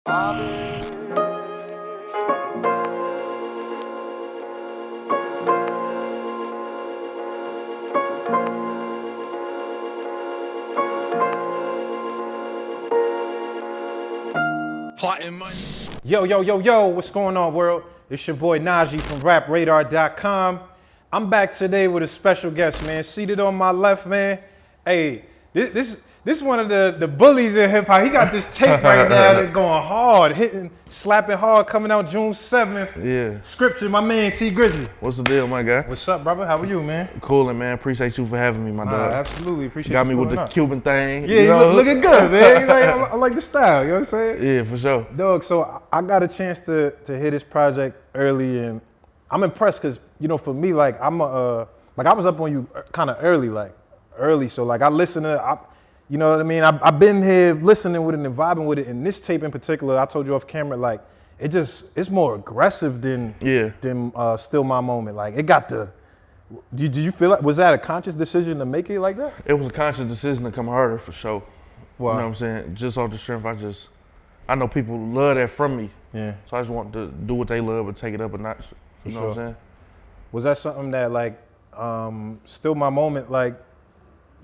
Yo, what's going on, world? It's your boy Najee from RapRadar.com. I'm back today with a special guest, man. Seated on my left, man. Hey, this one of the bullies in hip hop. He got this tape right now that's going hard, slapping hard, coming out June 7th. Yeah. Scripture, my man, Tee Grizzley. What's the deal, my guy? What's up, brother? How are you, man? Coolin', man. Appreciate you for having me, my dog. Absolutely. Appreciate Got you me with the up. Cuban thing. Yeah, you looking good, man. I like the style, you know what I'm saying? Yeah, for sure. Dog, so I got a chance to hear this project early, and I'm impressed because, you know, for me, like, I was up on you kind of early. So, like, I listen to, you know what I mean? I've been here listening with it and vibing with it. And this tape in particular, I told you off camera, like, it's more aggressive than Still My Moment. Like, it got the, did you feel like, was that a conscious decision to make it like that? It was a conscious decision to come harder, for sure. Wow. You know what I'm saying? Just off the strength, I know people love that from me. Yeah. So I just want to do what they love and take it up a notch. You know what I'm saying? Was that something that, like, Still My Moment, like,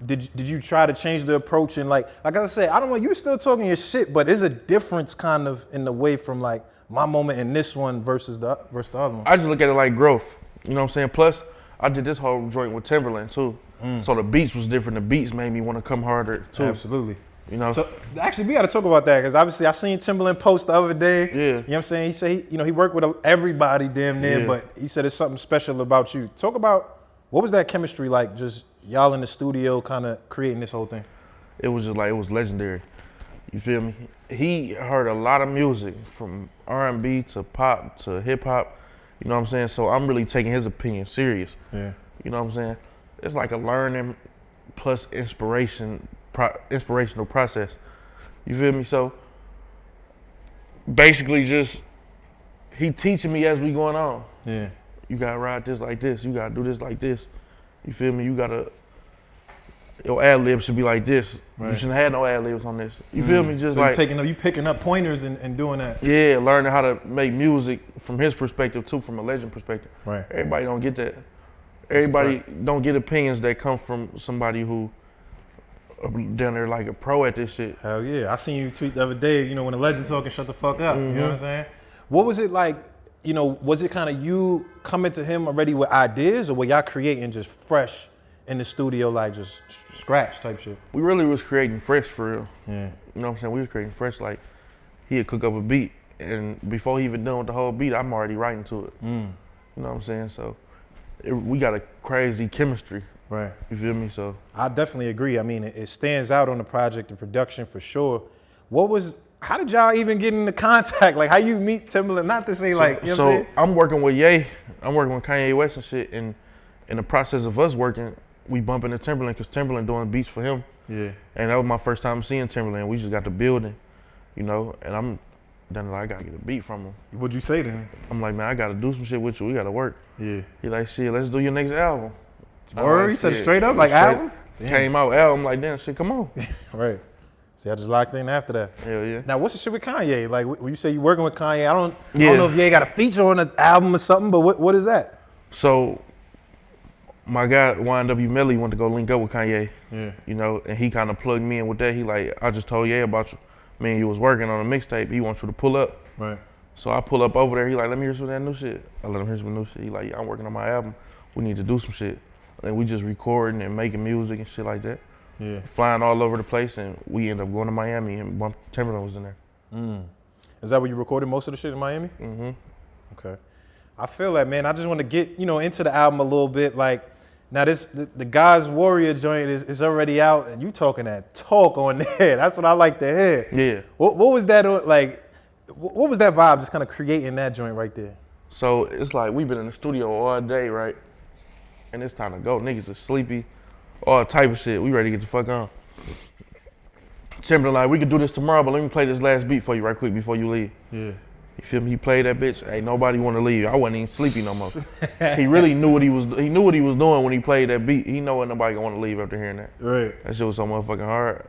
did you try to change the approach? And like I said, I don't know, you still talking your shit, but there's a difference kind of in the way from like My Moment and this one versus the other one. I just look at it like growth. You know what I'm saying? Plus, I did this whole joint with Timbaland too. So the beats was different. The beats made me want to come harder too. Absolutely. You know? So actually, we got to talk about that because obviously I seen Timbaland post the other day. Yeah. You know what I'm saying? He said he worked with everybody damn near, but he said it's something special about you. Talk about what was that chemistry like, just y'all in the studio kind of creating this whole thing? It was just like, it was legendary. You feel me? He heard a lot of music from R&B to pop to hip hop. You know what I'm saying? So I'm really taking his opinion serious. Yeah. You know what I'm saying? It's like a learning plus inspirational process. You feel me? So basically just, he teaching me as we going on. Yeah. You gotta ride this like this. You gotta do this like this. You feel me? You gotta, your ad lib should be like this. Right. You shouldn't have no ad libs on this. You feel me? Just so like you picking up pointers and doing that. Yeah, learning how to make music from his perspective too, from a legend perspective. Right. Everybody don't get that. Everybody don't get opinions that come from somebody who down there like a pro at this shit. Hell yeah. I seen you tweet the other day, you know, when a legend talking, shut the fuck up. You know what I'm saying? What was it like? You know, was it kind of you coming to him already with ideas, or were y'all creating just fresh in the studio, like just scratch type shit? We really was creating fresh for real. Yeah. You know what I'm saying? We was creating fresh, like he'd cook up a beat, and before he even done with the whole beat, I'm already writing to it. You know what I'm saying? So we got a crazy chemistry. Right. You feel me? So I definitely agree. I mean, it stands out on the project, the production for sure. How did y'all even get into contact? Like, how you meet Timbaland? Not to say like, you know what I'm saying? I'm working with Ye. I'm working with Kanye West and shit. And in the process of us working, we bump into Timbaland because Timbaland doing beats for him. Yeah. And that was my first time seeing Timbaland. We just got to building, you know, and I'm done like, I gotta get a beat from him. What'd you say to him? I'm like, man, I gotta do some shit with you. We gotta work. Yeah. He like, shit, let's do your next album. Word? He said straight up, like album? Came out album, like, damn, shit, come on. Right. See, I just locked in after that. Hell yeah. Now, what's the shit with Kanye? Like, when you say you're working with Kanye, I don't know if Ye got a feature on the album or something, but what is that? So, my guy, YNW Melly, went to go link up with Kanye. Yeah. You know, and he kind of plugged me in with that. He like, I just told Ye about you. Man, you was working on a mixtape. He wants you to pull up. Right. So I pull up over there. He like, let me hear some of that new shit. I let him hear some new shit. He like, yeah, I'm working on my album. We need to do some shit. And we just recording and making music and shit like that. Yeah. Flying all over the place, and we ended up going to Miami, and Timbaland was in there. Is that where you recorded most of the shit in Miami? Okay. I feel that, man. I just want to get, you know, into the album a little bit. Like, now the God's Warrior joint is already out, and you talking that talk on there. That's what I like to hear. Yeah. What was that like? What was that vibe? Just kind of creating that joint right there. So it's like we've been in the studio all day, right? And it's time to go. Niggas are sleepy. All type of shit. We ready to get the fuck on. Timbaland like, we could do this tomorrow, but let me play this last beat for you right quick before you leave. Yeah. You feel me? He played that bitch. Ain't nobody want to leave. I wasn't even sleepy no more. He really knew what he was doing when he played that beat. He know what nobody gonna want to leave after hearing that. Right. That shit was so motherfucking hard.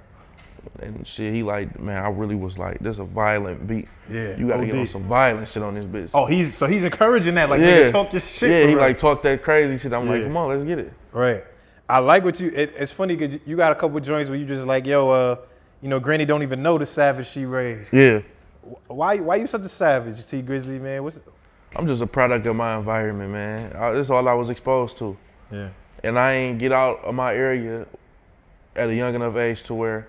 And shit, he like, man, I really was like, this a violent beat. Yeah. You gotta get on some violent shit on this bitch. Oh, he's encouraging that, like, nigga, talk your shit. Yeah, he right. like talk that crazy shit. I'm like, come on, let's get it. Right. I like what it's funny because you got a couple joints where you just like, yo, Granny don't even know the savage she raised. Yeah. Why you such a savage, Tee Grizzley, man? I'm just a product of my environment, man. That's all I was exposed to. Yeah. And I ain't get out of my area at a young enough age to where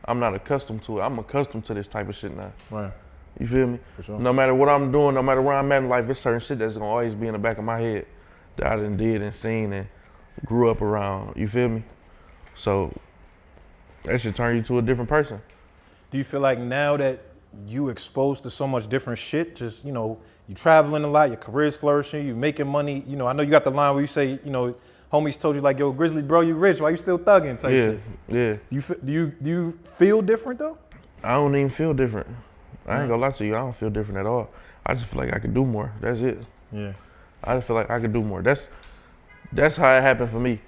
I'm not accustomed to it. I'm accustomed to this type of shit now. Right. You feel me? For sure. No matter what I'm doing, no matter where I'm at in life, there's certain shit that's gonna always be in the back of my head that I done did and seen and grew up around. You feel me? So that should turn you to a different person. Do you feel like now that you exposed to so much different shit, just, you traveling a lot, your career's flourishing, you making money, I know you got the line where you say, homies told you like, yo, Grizzly, bro, you rich, why you still thugging type shit? Yeah. Do you feel different though? I don't even feel different. I ain't gonna lie to you, I don't feel different at all. I just feel like I could do more, that's it. Yeah. I just feel like I could do more. That's how it happened for me.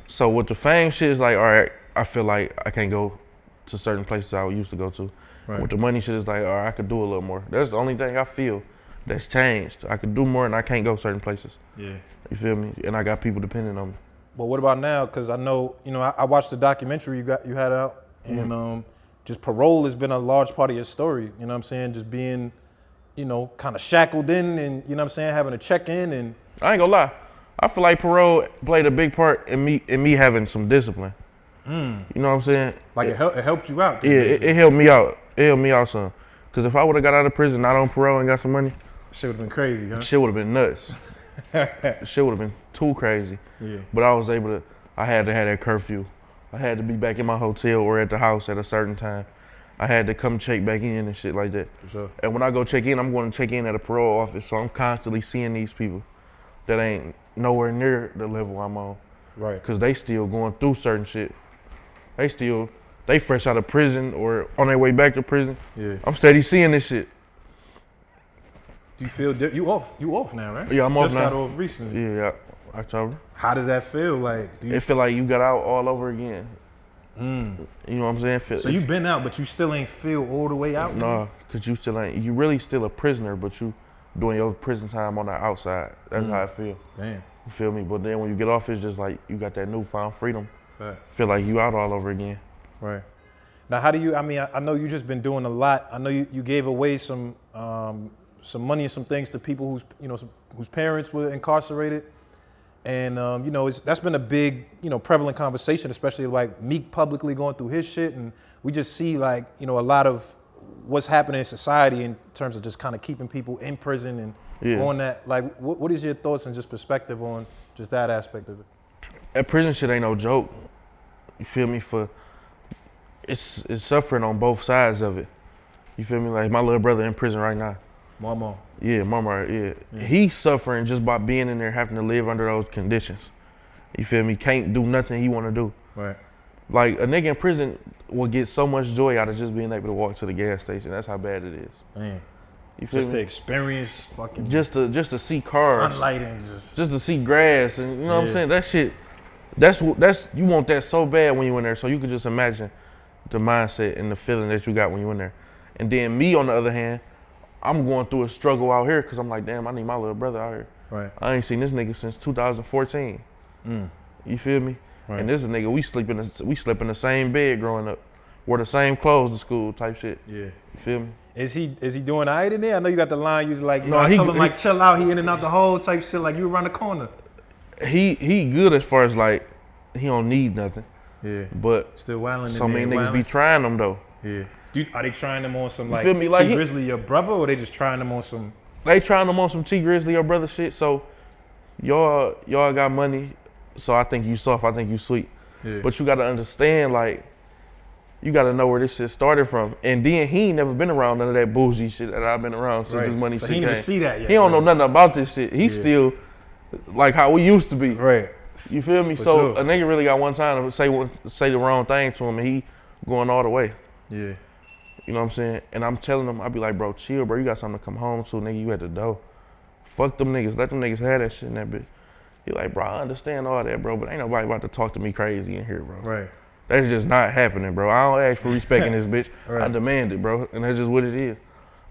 So with the fame shit, it's like, all right, I feel like I can't go to certain places I used to go to. Right. With the money shit, it's like, all right, I could do a little more. That's the only thing I feel that's changed. I could do more and I can't go certain places. Yeah. You feel me? And I got people depending on me. But what about now? Because I know, I watched the documentary you had out, and just Parole has been a large part of your story. You know what I'm saying? Just being, kind of shackled in, and you know what I'm saying, having to check in. And I ain't gonna lie, I feel like Parole played a big part in me having some discipline. You know what I'm saying? Like it helped you out. Yeah, it helped me out. It helped me out some. Cause if I would have got out of prison, not on parole, and got some money, shit would have been crazy, huh? Shit would have been nuts. Shit would have been too crazy. Yeah. But I was able to. I had to have that curfew. I had to be back in my hotel or at the house at a certain time. I had to come check back in and shit like that. For sure. And when I go check in, I'm going to check in at a parole office, so I'm constantly seeing these people that ain't nowhere near the level I'm on. Right. Cause they still going through certain shit. They fresh out of prison or on their way back to prison. Yeah. I'm steady seeing this shit. Do you feel you off now, right? Yeah, I'm off now. Just got off recently. Yeah, October. How does that feel? Like, it feel like you got out all over again. You know what I'm saying? So you've been out, but you still ain't feel all the way out? Nah, cause you still ain't. You really still a prisoner, but you doing your prison time on the outside. That's how I feel. Damn. You feel me? But then when you get off, it's just like you got that newfound freedom. Right. Feel like you out all over again. Right. Now, how do you? I know you just been doing a lot. I know you gave away some money and some things to people whose parents were incarcerated, and that's been a big prevalent conversation, especially like Meek publicly going through his shit, and we just see like a lot of what's happening in society in terms of just kind of keeping people in prison and on that. Like, what is your thoughts and just perspective on just that aspect of it? That prison shit ain't no joke. You feel me? It's suffering on both sides of it. You feel me? Like my little brother in prison right now. Mama. Yeah, Mama, yeah. He's suffering just by being in there, having to live under those conditions. You feel me? Can't do nothing he want to do. Right. Like a nigga in prison will get so much joy out of just being able to walk to the gas station. That's how bad it is. Man. You feel just me? To experience fucking. Just to see cars. Sunlight and just to see grass and you know what I'm saying? That shit. That's you want that so bad when you in there. So you could just imagine the mindset and the feeling that you got when you in there. And then me, on the other hand, I'm going through a struggle out here because I'm like, damn, I need my little brother out here. Right. I ain't seen this nigga since 2014. You feel me? Right. And this is a nigga, we slept in the same bed growing up. Wore the same clothes to school type shit. Yeah. You feel me? Is he doing all right in there? I know you got the line, you was like, I told him like chill out, he in and out the hole type shit, like you around the corner. He good as far as like, he don't need nothing. Yeah. But still wilding so many niggas be trying them though. Yeah. Are they trying them on some like Tee Grizzley, your brother, or they just trying them on some? They trying them on some Tee Grizzley, your brother shit. So y'all got money, so I think you soft, I think you sweet. Yeah. But you gotta understand, like, you gotta know where this shit started from. And then he ain't never been around none of that bougie shit that I've been around since this money shit came. He didn't see that yet. He don't know nothing about this shit. He's still like how we used to be. Right. You feel me? So a nigga really got one time to say the wrong thing to him and he going all the way. Yeah. You know what I'm saying? And I'm telling him, I be like, bro, chill, bro. You got something to come home to, nigga. You at the door. Fuck them niggas. Let them niggas have that shit in that bitch. He like, bro, I understand all that, bro, but ain't nobody about to talk to me crazy in here, bro. Right. That's just not happening, bro. I don't ask for respect in this bitch. Right. I demand it, bro, and that's just what it is.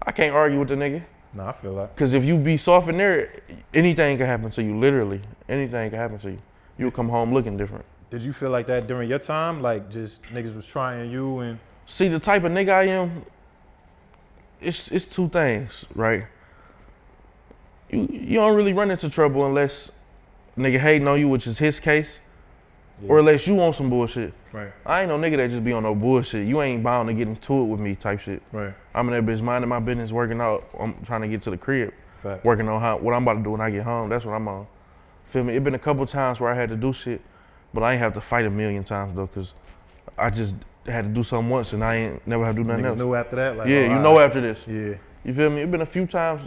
I can't argue with the nigga. No, I feel that. Cause if you be soft in there, anything can happen to you. Literally, anything can happen to you. You'll come home looking different. Did you feel like that during your time? Like just niggas was trying you and? See, the type of nigga I am, it's two things, right? You don't really run into trouble unless nigga hating on you, which is his case, or unless you want some bullshit. Right. I ain't no nigga that just be on no bullshit. You ain't bound to get into it with me type shit. Right. I'm in that bitch minding my business, working out. I'm trying to get to the crib, Fact. working on what I'm about to do when I get home. That's what I'm on. Feel me? It been a couple times where I had to do shit, but I ain't have to fight a million times though, cause I just had to do something once and I ain't never had to do nothing else. Knew after that, like, yeah, oh, you know after this. Yeah. You feel me? It been a few times,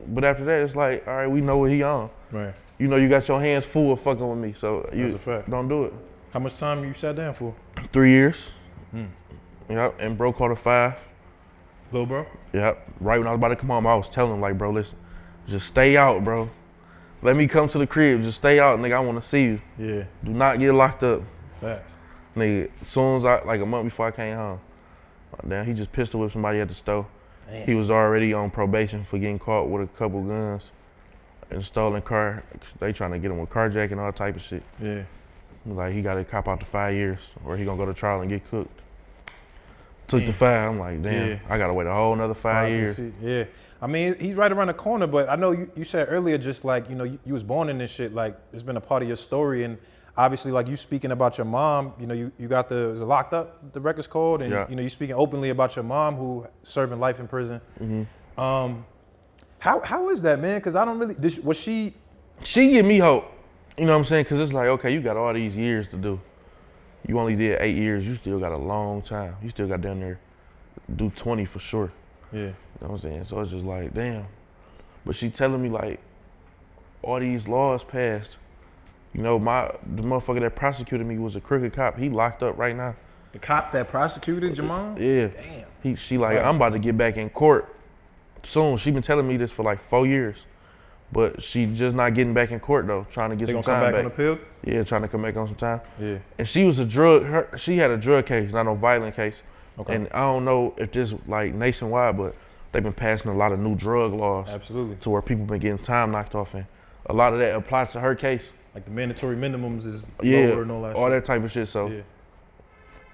but after that it's like, all right, we know what he on. Right. You know you got your hands full of fucking with me, so That's a fact. Don't do it. How much time you sat down for? 3 years. Yep, and bro caught a 5. Lil bro? Yep, right when I was about to come home, I was telling him like, bro, listen, just stay out, bro. Let me come to the crib, just stay out, nigga, I wanna see you. Yeah. Do not get locked up. Facts. Nigga, as soon as like a month before I came home, damn, he just pistol whipped somebody at the store. Damn. He was already on probation for getting caught with a couple guns in a stolen car. They trying to get him with carjacking and all type of shit. Yeah. Like he got to cop out to 5 years or he gonna go to trial and get cooked. Took the 5, I'm like, damn, I gotta wait a whole another 5 years. Yeah. I mean, he's right around the corner, but I know you said earlier just like, you know, you was born in this shit, like it's been a part of your story, and obviously like you speaking about your mom, you know, you got is it Locked Up, the record's called, and you know, you speaking openly about your mom who serving life in prison. How is that, man? Because I don't really, was she? She give me hope, you know what I'm saying? Because it's like, okay, you got all these years to do. You only did 8 years, you still got a long time. You still got down there, do 20 for sure. Yeah. You know what I'm saying? So it's just like, damn. But she telling me like, all these laws passed. You know, the motherfucker that prosecuted me was a crooked cop. He locked up right now. The cop that prosecuted your mom? Yeah. Damn. She like, I'm about to get back in court soon. She been telling me this for like 4 years. But she just not getting back in court though, trying to get some time back. They gonna come back on appeal? Yeah, trying to come back on some time. Yeah. And she was she had a drug case, not no violent case. Okay. And I don't know if this like nationwide, but they've been passing a lot of new drug laws. Absolutely. To where people been getting time knocked off, and a lot of that applies to her case. Like the mandatory minimums is lower and all that shit. All that type of shit. So yeah.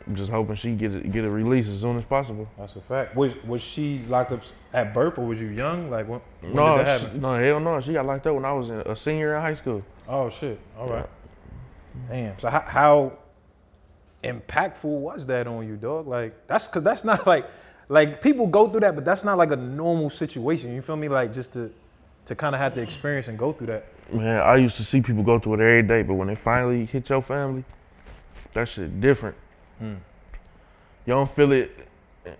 I'm just hoping she get a release as soon as possible. That's a fact. Was she locked up at birth or was you young? Like when no, did that happen? No, hell no. She got locked up when I was a senior in high school. Oh shit. All right. Damn. So how impactful was that on you, dog? Like that's not like people go through that, but that's not like a normal situation. You feel me? Like just to kind of have the experience and go through that. Man, I used to see people go through it every day, but when they finally hit your family, that shit different. You don't feel it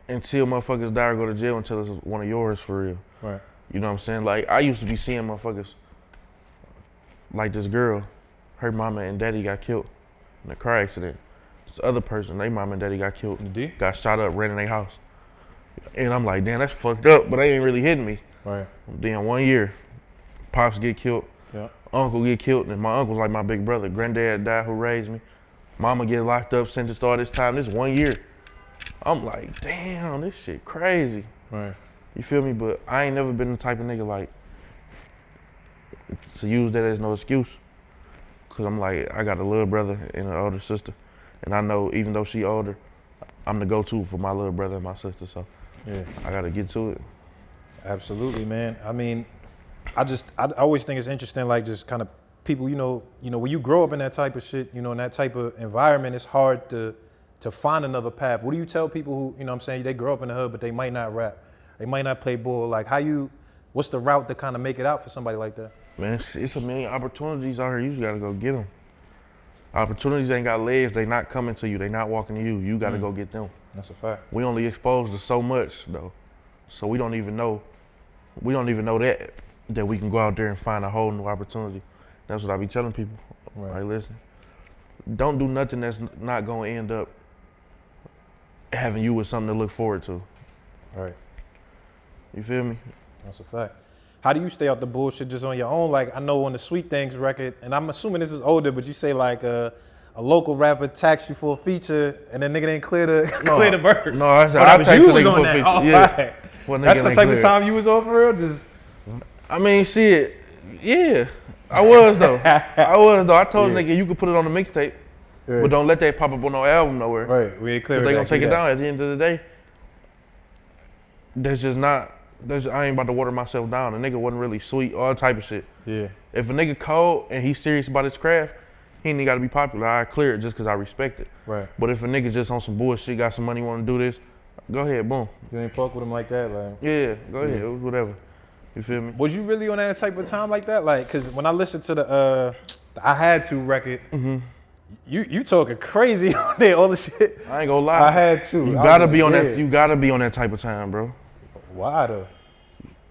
until motherfuckers die or go to jail until it's one of yours for real. Right. You know what I'm saying? Like I used to be seeing motherfuckers like this girl, her mama and daddy got killed in a car accident. This other person, they mama and daddy got killed, got shot up, ran in their house. And I'm like, damn, that's fucked up, but they ain't really hitting me. Right. Then 1 year, pops get killed, uncle get killed, and my uncle's like my big brother. Granddad died who raised me. Mama get locked up, sentenced all this time, this 1 year. I'm like, damn, this shit crazy. Right. You feel me? But I ain't never been the type of nigga like to use that as no excuse. Cause I'm like, I got a little brother and an older sister. And I know even though she older, I'm the go-to for my little brother and my sister, so yeah, I gotta get to it. Absolutely, man. I mean, I always think it's interesting, like just kind of people, you know, when you grow up in that type of shit, you know, in that type of environment, it's hard to find another path. What do you tell people who, you know what I'm saying, they grow up in the hood, but they might not rap, they might not play ball, like what's the route to kind of make it out for somebody like that? Man, it's a million opportunities out here, you just gotta go get them. Opportunities ain't got legs, they not coming to you, they not walking to you, you gotta go get them. That's a fact. We only exposed to so much though, so we don't even know that we can go out there and find a whole new opportunity. That's what I be telling people. Right. Like, listen, don't do nothing that's not gonna end up having you with something to look forward to. Right. You feel me? That's a fact. How do you stay out the bullshit just on your own? Like, I know on the Sweet Things record, and I'm assuming this is older, but you say like, a local rapper tax you for a feature and then nigga didn't clear the verse. No, I said I taxed a nigga for a feature. Oh, yeah. right. Well, That's the type of time you was on for real? Just I mean, shit. Yeah. I was though. I told nigga you could put it on the mixtape, but don't let that pop up on no album nowhere. Right. We ain't clear. They gonna take it down at the end of the day. I ain't about to water myself down. A nigga wasn't really sweet, all type of shit. Yeah. If a nigga cold and he's serious about his craft, he ain't got to be popular. I clear it just because I respect it. Right. But if a nigga just on some bullshit, got some money, want to do this, go ahead, boom. You ain't fuck with him like that, like. Yeah, go ahead, whatever. You feel me? Was you really on that type of time like that? Like, cause when I listened to the I Had To record, you talking crazy on there, all the shit. I ain't gonna lie. I had to. You gotta be on that. You gotta be on that type of time, bro. Why though?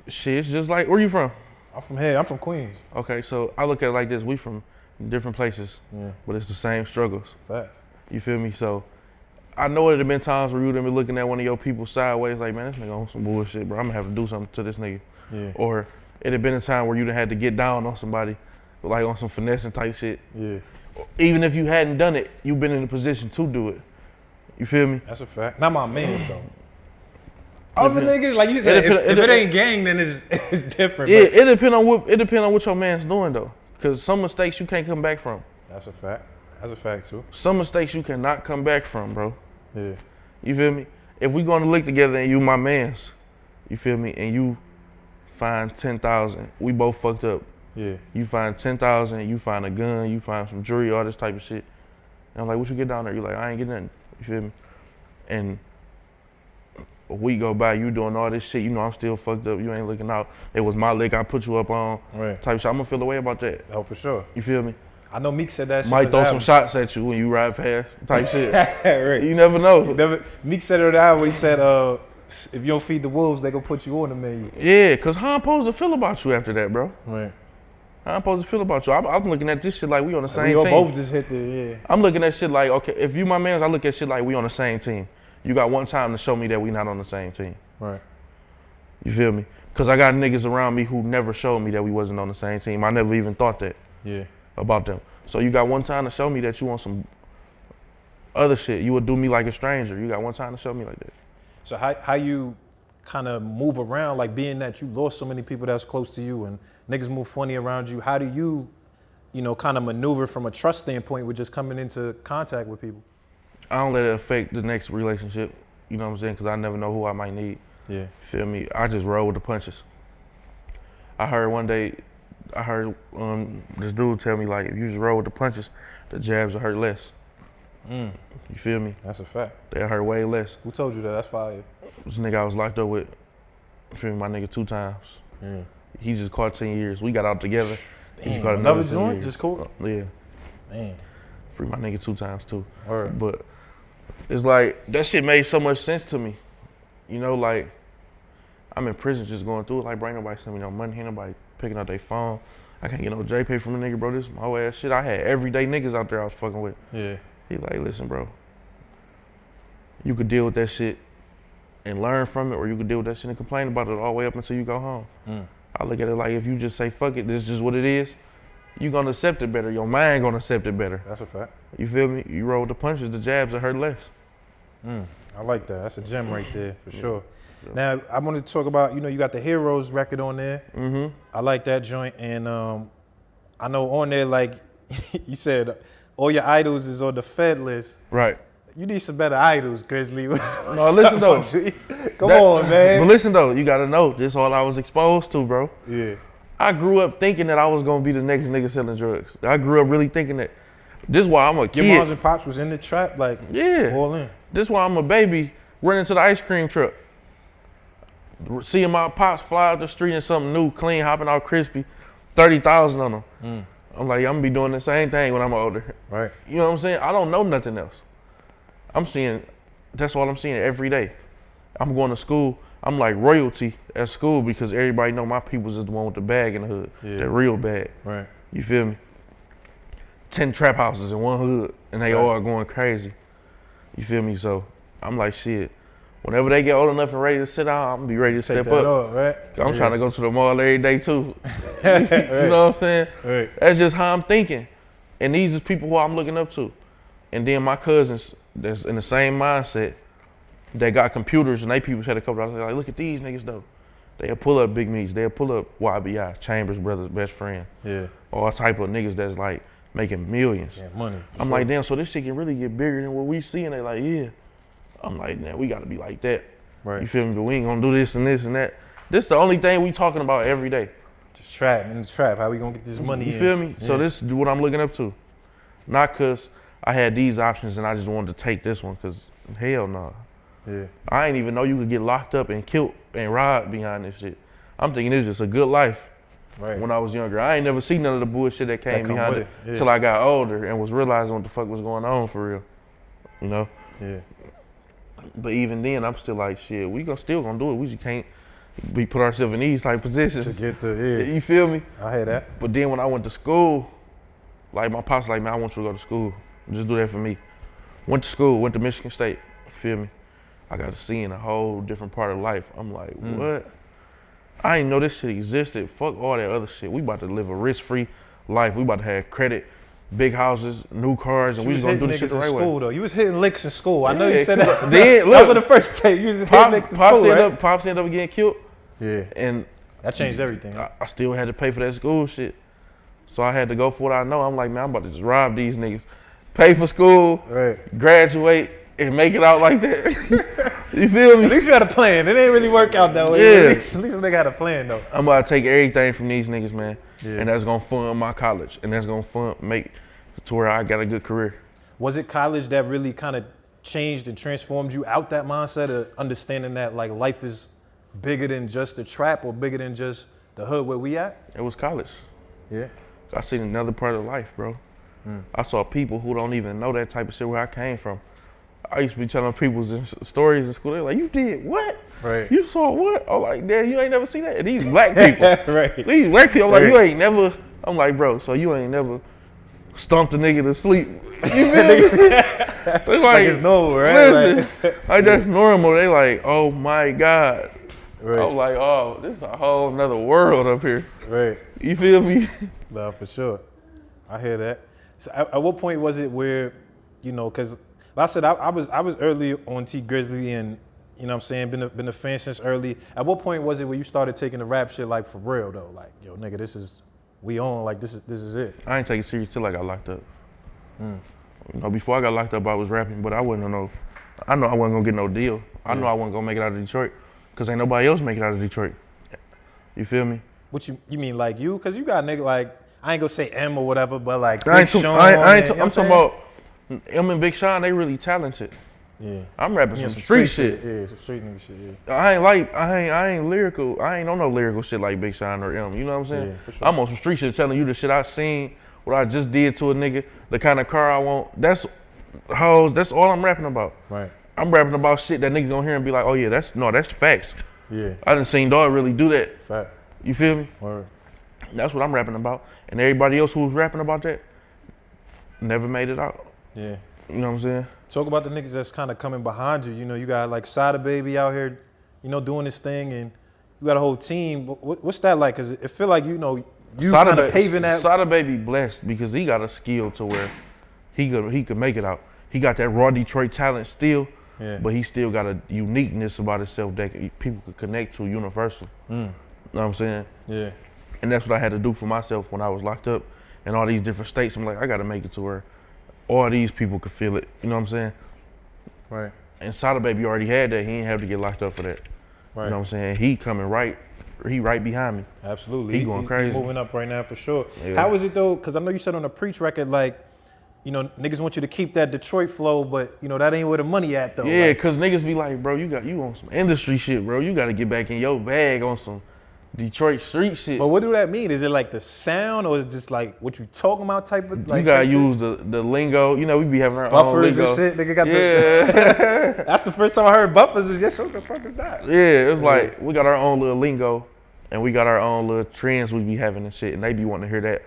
Shit, it's just like, where you from? I'm from here. I'm from Queens. Okay, so I look at it like this. We from different places, but it's the same struggles. Facts. You feel me? So I know it'd have been times where you'd have been looking at one of your people sideways, like, man, this nigga on some bullshit, bro. I'm gonna have to do something to this nigga. Yeah. Or it'd have been a time where you'd have had to get down on somebody, like on some finessing type shit. Yeah. Even if you hadn't done it, you've been in a position to do it. You feel me? That's a fact. Not my mans though. Other niggas, like you said, if it ain't gang, then it's different. Yeah, it depend on what your man's doing though. Cause some mistakes you can't come back from. That's a fact. That's a fact too. Some mistakes you cannot come back from, bro. Yeah. You feel me? If we going to lick together and you my mans, you feel me? And you find 10,000, we both fucked up. Yeah. You find 10,000, you find a gun, you find some jewelry, all this type of shit. And I'm like, what you get down there? You're like, I ain't getting nothing. You feel me? And a week go by, you doing all this shit, you know I'm still fucked up, you ain't looking out. It was my lick, I put you up on, right. Type shit. I'm gonna feel the way about that. Oh, for sure. You feel me? I know Meek said that shit. Might throw some shots at you when you ride past, type shit. Right. You never know. Meek said it out when he said, if you don't feed the wolves, they gonna put you on the menu. Yeah, cause how I'm supposed to feel about you after that, bro? Right. How I'm supposed to feel about you? I'm looking at this shit like we on the same team. We both just hit I'm looking at shit like, okay, if you my mans, I look at shit like we on the same team. You got one time to show me that we not on the same team. Right. You feel me? Cause I got niggas around me who never showed me that we wasn't on the same team. I never even thought that about them. So you got one time to show me that you want some other shit. You would do me like a stranger. You got one time to show me like that. So how you kind of move around, like being that you lost so many people that's close to you and niggas move funny around you, how do you kind of maneuver from a trust standpoint with just coming into contact with people? I don't let it affect the next relationship. You know what I'm saying? Cause I never know who I might need. Yeah. Feel me? I just roll with the punches. I heard one day, this dude tell me like, if you just roll with the punches, the jabs will hurt less. You feel me? That's a fact. They'll hurt way less. Who told you that? That's fire. This nigga I was locked up with, feel me, my nigga 2 times. He just caught 10 years. We got out together. Damn, he caught another joint? Just cool? Yeah. Man. Free my nigga 2 times too. Word. But it's like, that shit made so much sense to me. You know, like, I'm in prison just going through it. Like, bro, ain't nobody send me no money. Ain't nobody picking up their phone. I can't get no JPay from a nigga, bro. This is my whole ass shit. I had everyday niggas out there I was fucking with. Yeah. He like, listen, bro. You could deal with that shit and learn from it, or you could deal with that shit and complain about it all the way up until you go home. I look at it like, if you just say, fuck it, this is just what it is, you gonna accept it better. Your mind gonna accept it better. That's a fact. You feel me? You roll with the punches, the jabs, it hurt less. I like that. That's a gem right there, for sure. Now, I want to talk about, you got the Heroes record on there. I like that joint. And I know on there, like, you said, all your idols is on the Fed list. Right. You need some better idols, Grizzly. No, listen though. Come on, man. But listen though, you gotta know, this is all I was exposed to, bro. Yeah. I grew up thinking that I was gonna be the next nigga selling drugs. I grew up really thinking that. This is why I'm a kid. Your moms and pops was in the trap, like, all in. This is why I'm a baby running to the ice cream truck. Seeing my pops fly out the street in something new, clean, hopping out crispy, 30,000 on them. I'm like, I'm gonna be doing the same thing when I'm older. Right. You know what I'm saying? I don't know nothing else. That's all I'm seeing every day. I'm going to school, I'm like royalty at school because everybody know my people's is the one with the bag in the hood. The real bag. Right. You feel me? 10 trap houses in one hood and they all are going crazy. You feel me? So I'm like, shit. Whenever they get old enough and ready to sit down, I'm gonna be ready to step up. Right? I'm trying to go to the mall every day too. You know what I'm saying? Right. That's just how I'm thinking. And these is people who I'm looking up to. And then my cousins that's in the same mindset, they got computers and they people had a couple of like, look at these niggas though. They'll pull up Big Meats, they'll pull up YBI, Chambers Brothers Best Friend. Yeah. All type of niggas that's like making millions. Yeah, money. I'm like, damn, so this shit can really get bigger than what we see. And they like, yeah. I'm like, man, we gotta be like that. Right. You feel me? But we ain't gonna do this and this and that. This is the only thing we talking about every day. Just trap, in the trap. How we gonna get this money You feel me? Yeah. So this is what I'm looking up to. Not cause I had these options and I just wanted to take this one, cause hell no. Yeah. I ain't even know you could get locked up and killed and robbed behind this shit. I'm thinking it's just a good life. Right. When I was younger, I ain't never seen none of the bullshit that came behind it yeah. till I got older and was realizing what the fuck was going on for real. You know? Yeah. But even then, I'm still like, shit, we still gonna do it. We just can't put ourselves in these type positions. To get to, yeah. You feel me? I hear that. But then when I went to school, like my pops like, man, I want you to go to school. Just do that for me. Went to school, went to Michigan State. Feel me? I got to see in a whole different part of life. I'm like, what? I didn't know this shit existed. Fuck all that other shit. We about to live a risk-free life. We about to have credit, big houses, new cars, and we was gonna do this shit the right way. Though. You was hitting licks in school. I know you said that. Then, that was the first time you was hitting licks in school, right? Pops ended up getting killed. Yeah. And that changed everything. I still had to pay for that school shit. So I had to go for what I know. I'm like, man, I'm about to just rob these niggas. Pay for school, right. Graduate, and make it out like that. You feel me? At least you had a plan. It didn't really work out that way. Yeah. At least a nigga had a plan though. I'm about to take everything from these niggas, man. Yeah. And that's gonna fund my college. And that's gonna make to where I got a good career. Was it college that really kind of changed and transformed you out that mindset of understanding that like life is bigger than just the trap or bigger than just the hood where we at? It was college. Yeah. I seen another part of life, bro. I saw people who don't even know that type of shit where I came from. I used to be telling people stories in school. They're like, you did what? Right. You saw what? I'm like, damn, you ain't never seen that. And these black people. Right. These black people, I'm like, you ain't never. I'm like, bro, so you ain't never stumped a nigga to sleep. You feel me? They like it's normal, right? Listen, like that's normal. They like, oh my God. Right. I'm like, oh, this is a whole nother world up here. Right. You feel me? No, for sure. I hear that. So at what point was it where, you know, because I said I was early on Tee Grizzley and, you know what I'm saying, been a fan since early. At what point was it where you started taking the rap shit like for real though? Like, yo, nigga, this is, we on, like this is it. I ain't take it serious till I got locked up. You know, before I got locked up, I was rapping, but I wouldn't know. I know I wasn't gonna get no deal. I know I wasn't gonna make it out of Detroit, cause ain't nobody else make it out of Detroit. You feel me? What you mean like you? Cause you got a nigga like, I ain't gonna say M or whatever, but like I'm Big Sean. I'm talking about M and Big Sean. They really talented. Yeah. I'm rapping some street shit. Yeah, some street nigga shit. Yeah. I ain't lyrical. I ain't on no lyrical shit like Big Sean or M. You know what I'm saying? Yeah, for sure. I'm on some street shit, telling you the shit I seen, what I just did to a nigga, the kind of car I want. That's hoes. That's all I'm rapping about. Right. I'm rapping about shit that niggas gonna hear and be like, oh yeah, that's facts. Yeah. I done seen dog really do that. Fact. You feel me? Word. That's what I'm rapping about. And everybody else who was rapping about that never made it out. Yeah. You know what I'm saying? Talk about the niggas that's kind of coming behind you. You know, you got like Cigar Baby out here, you know, doing this thing, and you got a whole team. What's that like? Cause it feel like, you know, you kind of paving that. Cigar Baby blessed because he got a skill to where he could make it out. He got that raw Detroit talent still, but he still got a uniqueness about himself that people could connect to universal. You know what I'm saying? Yeah. And that's what I had to do for myself when I was locked up in all these different states. I'm like, I gotta make it to where all these people could feel it. You know what I'm saying? Right. And Cigar Baby already had that. He didn't have to get locked up for that. Right. You know what I'm saying? He coming right behind me. Absolutely. He going crazy. He moving up right now for sure. Yeah. How is it though? Because I know you said on the Preach record, like, you know, niggas want you to keep that Detroit flow, but you know, that ain't where the money at though. Yeah, like, cause niggas be like, bro, you on some industry shit, bro. You gotta get back in your bag on some Detroit street shit. but what do that mean? Is it like the sound or is it just like what you talking about type of like? You gotta use the lingo. You know, we be having our buffers own lingo. and shit. Nigga got the That's the first time I heard buffers. Is just what the fuck is that? Yeah, it's like we got our own little lingo, and we got our own little trends we be having and shit, and they be wanting to hear that.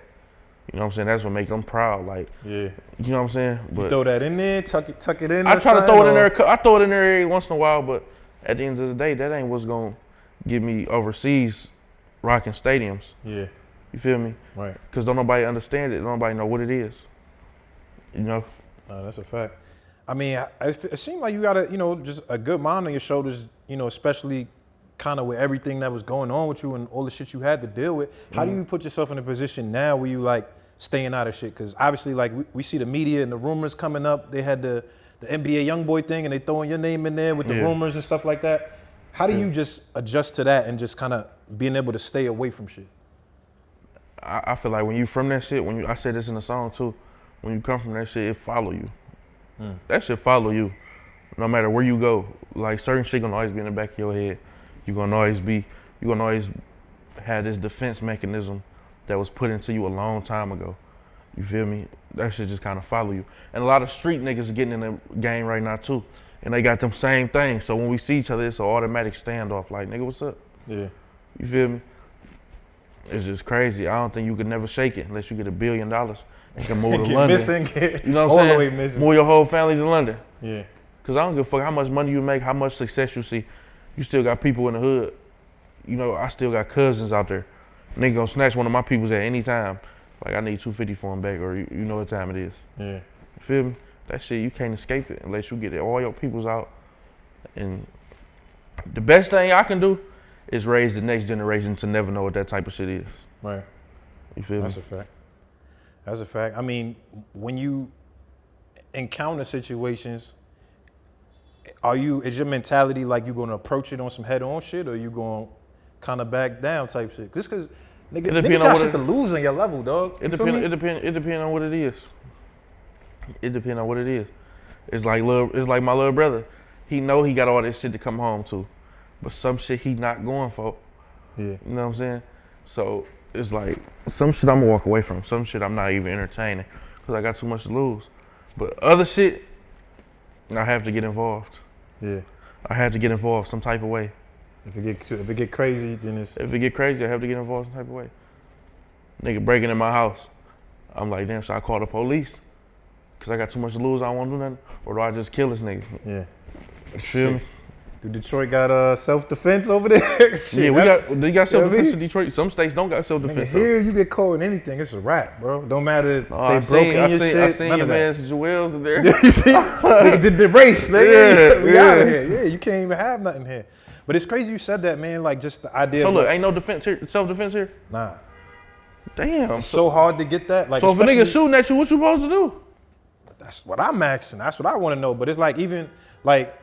You know what I'm saying? That's what make them proud. Like, yeah, you know what I'm saying? But you throw that in there, tuck it in. I try to throw it in there. I throw it in there every once in a while, but at the end of the day, that ain't what's gonna get me overseas rocking stadiums. Yeah, you feel me? Right. Cause don't nobody understand it. Don't nobody know what it is. You know. No, that's a fact. I mean, it seemed like you got just a good mind on your shoulders, especially kind of with everything that was going on with you and all the shit you had to deal with. How do you put yourself in a position now where you like staying out of shit? Because obviously, like we see the media and the rumors coming up. They had the NBA Youngboy thing and they throwing your name in there with the rumors and stuff like that. How do you just adjust to that and just kind of being able to stay away from shit? I feel like when you from that shit, I said this in the song too, when you come from that shit, it follow you. That shit follow you, no matter where you go. Like certain shit gonna always be in the back of your head. You gonna always have this defense mechanism that was put into you a long time ago. You feel me? That shit just kind of follow you. And a lot of street niggas are getting in the game right now too, and they got them same things. So when we see each other, it's an automatic standoff. Like, nigga, what's up? Yeah. You feel me? It's just crazy. I don't think you could never shake it unless you get $1 billion and can move to London. You know what I'm saying? All the way missing. Move your whole family to London. Yeah. Cause I don't give a fuck how much money you make, how much success you see. You still got people in the hood. I still got cousins out there. Nigga gonna snatch one of my peoples at any time. Like, I need $250 for him back, or you know what time it is. Yeah. You feel me? That shit, you can't escape it unless you get all your peoples out. And the best thing I can do is raise the next generation to never know what that type of shit is. Right. You feel me? That's a fact. That's a fact. I mean, when you encounter situations, is your mentality like you gonna approach it on some head-on shit, or you gonna kind of back down type shit? Just cause niggas got shit to lose on your level, dog. It depends on what it is. It depends on what it is. It's like my little brother. He know he got all this shit to come home to, but some shit he not going for. Yeah. You know what I'm saying? So it's like some shit I'm gonna walk away from. Some shit I'm not even entertaining because I got too much to lose. But other shit, I have to get involved. Yeah. I have to get involved some type of way. If it get crazy, then it's... If it get crazy, I have to get involved some type of way. Nigga breaking in my house. I'm like, damn, should I call the police? Cause I got too much to lose, I don't wanna do nothing? Or do I just kill this nigga? Yeah. You feel me? Do Detroit got self-defense over there? Shit, they got self-defense in Detroit. Some states don't got self-defense. Here, you get caught in anything, it's a wrap, bro. Don't matter if they broke in your shit. I seen your man Joel's in there. You see? Nigga did the race, nigga. Yeah, we out of here. Yeah, you can't even have nothing here. But it's crazy you said that, man. Like, just the idea. So look, ain't no defense here, self-defense here? Nah. Damn. It's so hard to get that. Like, so if a nigga shooting at you, what you supposed to do? That's what I'm asking. That's what I want to know. But it's like, even like,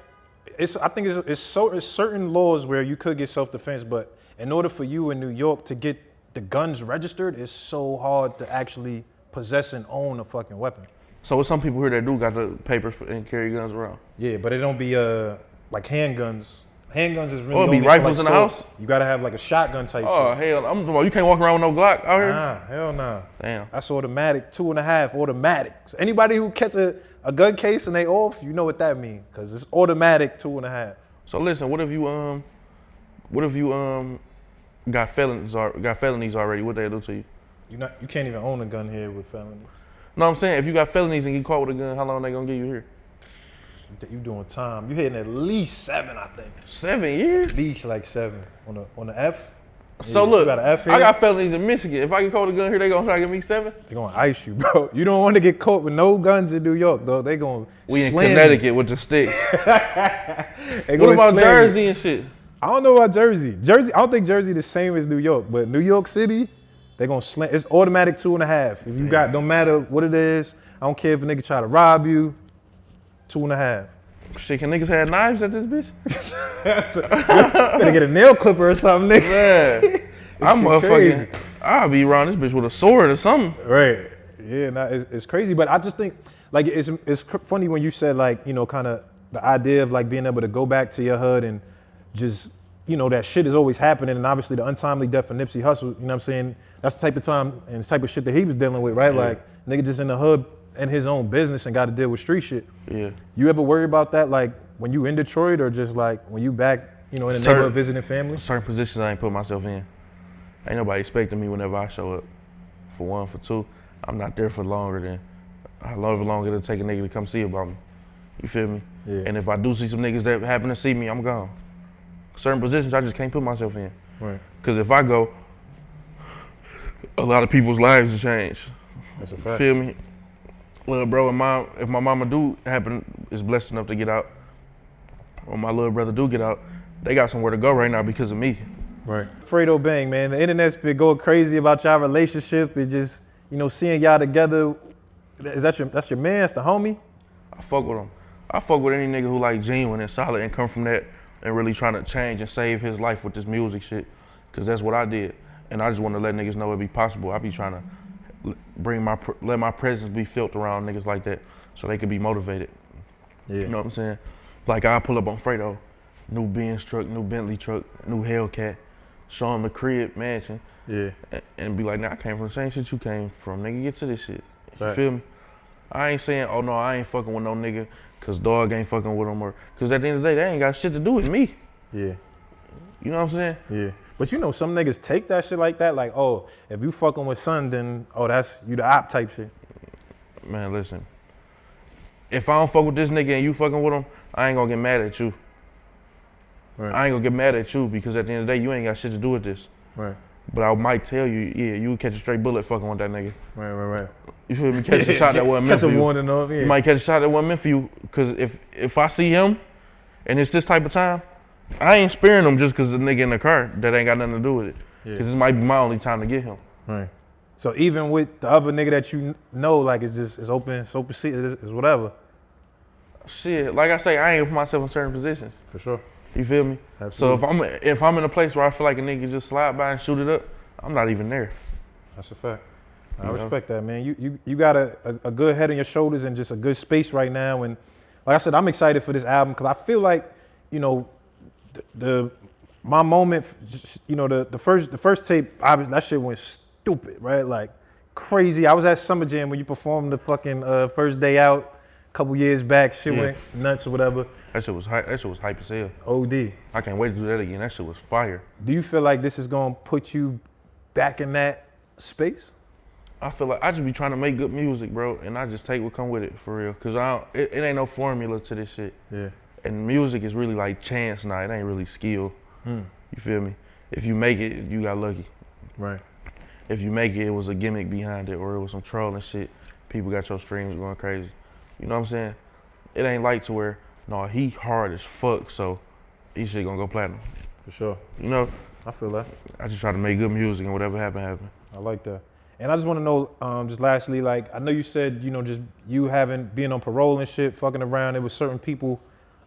I think it's certain laws where you could get self-defense, but in order for you in New York to get the guns registered, it's so hard to actually possess and own a fucking weapon. So with some people here that do got the papers and carry guns around. Yeah, but it don't be like handguns. Handguns is really. Or it be rifles in the house. You gotta have like a shotgun type. Oh hell, you can't walk around with no Glock out here. Nah, hell nah. Damn. That's automatic, 2.5 automatic. So anybody who catch a gun case and they off, you know what that means, cause it's automatic 2.5. So listen, what if you got felonies already? What they do to you? You can't even own a gun here with felonies. No, I'm saying if you got felonies and get caught with a gun, how long they gonna give you here? You doing time. You hitting at least 7, I think. 7 years? At least like 7 on the F. So yeah, look, you got an F here. I got felonies in Michigan. If I get caught with a gun here, they gonna try to give me 7? They gonna ice you, bro. You don't want to get caught with no guns in New York, though. They gonna We in Connecticut with the sticks. What about Jersey and shit? I don't know about Jersey. I don't think Jersey the same as New York, but New York City, they gonna slam. It's automatic 2.5. If you got, no matter what it is, I don't care if a nigga try to rob you, 2.5. Shit, can niggas have knives at this bitch? Better get a nail clipper or something, nigga. Man, I'm motherfucking. I'll be around this bitch with a sword or something. Right. Yeah, nah, it's crazy, but I just think like it's funny when you said like, you know, kind of the idea of like being able to go back to your hood and just, you know, that shit is always happening, and obviously the untimely death of Nipsey Hussle, you know what I'm saying? That's the type of time and the type of shit that he was dealing with, right? Yeah. Like nigga just in the hood and his own business and got to deal with street shit. Yeah. You ever worry about that, like when you in Detroit, or just like when you back, you know, in the neighborhood visiting family? Certain positions I ain't put myself in. Ain't nobody expecting me whenever I show up. For one, for two, I'm not there for longer than however long it'll take a nigga to come see about me. You feel me? Yeah. And if I do see some niggas that happen to see me, I'm gone. Certain positions I just can't put myself in. Right. Cause if I go, a lot of people's lives will change. That's a fact. Feel me? Well, bro, if my mama is blessed enough to get out, or my little brother do get out, they got somewhere to go right now because of me. Right. Fredo Bang, man, the internet's been going crazy about y'all relationship. It just, seeing y'all together. That's your man? That's the homie? I fuck with him. I fuck with any nigga who like genuine and solid and come from that and really trying to change and save his life with this music shit. Cause that's what I did. And I just want to let niggas know it be possible. I be trying to let my presence be felt around niggas like that so they could be motivated. Yeah. You know what I'm saying? Like I pull up on Fredo, new Benz truck, new Bentley truck, new Hellcat, show him the crib, mansion. Yeah. And be like, nah, I came from the same shit you came from. Nigga, get to this shit. You feel me? I ain't saying, oh no, I ain't fucking with no nigga cause dog ain't fucking with him or, cause at the end of the day, they ain't got shit to do with me. Yeah. You know what I'm saying? Yeah. But some niggas take that shit like that, like, oh, if you fucking with son, then, oh, that's you the op type shit. Man, listen. If I don't fuck with this nigga and you fucking with him, I ain't gonna get mad at you. Right. I ain't gonna get mad at you because at the end of the day, you ain't got shit to do with this. Right. But I might tell you, yeah, you would catch a straight bullet fucking with that nigga. Right. You feel me? Catch a shot that wasn't meant for you. Catch a warning off, yeah. You might catch a shot that wasn't meant for you. Cause if I see him and it's this type of time, I ain't sparing him just cause the nigga in the car that ain't got nothing to do with it. Yeah. Cause this might be my only time to get him. Right. So even with the other nigga that like it's open seat, it's whatever. Shit, like I say, I ain't put myself in certain positions. For sure. You feel me? Absolutely. So if I'm in a place where I feel like a nigga just slide by and shoot it up, I'm not even there. That's a fact. I respect that, man. You got a good head on your shoulders and just a good space right now. And like I said, I'm excited for this album because I feel like, my moment, the first tape, obviously that shit went stupid, right? Like crazy. I was at Summer Jam when you performed the fucking first day out a couple years back. Shit went nuts or whatever. That shit was hype. That shit was hype as hell. OD. I can't wait to do that again. That shit was fire. Do you feel like this is gonna put you back in that space? I feel like I just be trying to make good music, bro, and I just take what come with it for real. Cause it ain't no formula to this shit. Yeah. And music is really like chance now. It ain't really skill. You feel me? If you make it, you got lucky. Right. If you make it, it was a gimmick behind it, or it was some trolling shit. People got your streams going crazy. You know what I'm saying? It ain't like to where, no, he hard as fuck, so he shit gonna go platinum. For sure. You know? I feel that. I just try to make good music and whatever happen. I like that. And I just want to know, just lastly, like, I know you said, just you being on parole and shit, fucking around, there was certain people,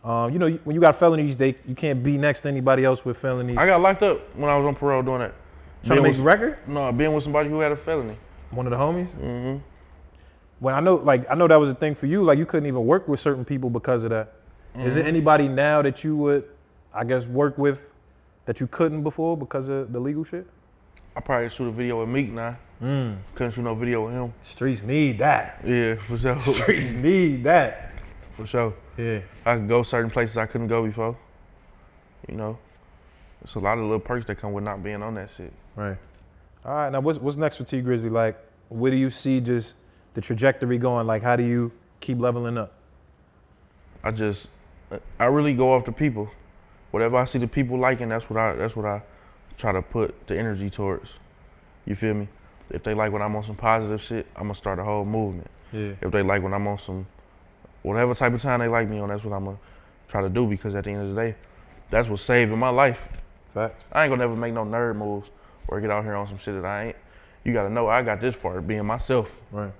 when you got felonies, you can't be next to anybody else with felonies. I got locked up when I was on parole doing that. Trying to make a record? No, being with somebody who had a felony. One of the homies? Mm-hmm. When I know that was a thing for you, like you couldn't even work with certain people because of that. Mm-hmm. Is there anybody now that you would, I guess, work with that you couldn't before because of the legal shit? I probably shoot a video with Meek now. Couldn't shoot no video with him. Streets need that. Yeah, for sure. Streets need that. For sure. Yeah. I could go certain places I couldn't go before. There's a lot of little perks that come with not being on that shit. Right. All right, now what's next for Tee Grizzley? Like, where do you see just the trajectory going? Like, how do you keep leveling up? I really go after people. Whatever I see the people liking, that's what I try to put the energy towards. You feel me? If they like when I'm on some positive shit, I'm gonna start a whole movement. Yeah. If they like when I'm on some, whatever type of time they like me on, that's what I'm gonna try to do, because at the end of the day, that's what's saving my life. Fact. I ain't gonna never make no nerd moves or get out here on some shit that I ain't. You gotta know I got this far being myself. Right.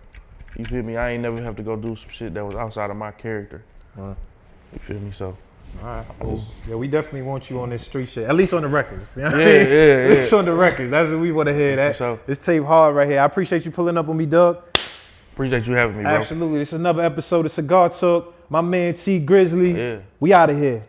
You feel me? I ain't never have to go do some shit that was outside of my character. Right. You feel me? So. All right. Cool. Yeah, we definitely want you on this street shit. At least on the records. You know what I mean? At least on the records. That's what we want to hear. That. Sure. This tape hard right here. I appreciate you pulling up on me, Doug. Appreciate you having me, bro. Absolutely. This is another episode of Cigar Talk. My man Tee Grizzley. Yeah. We out of here.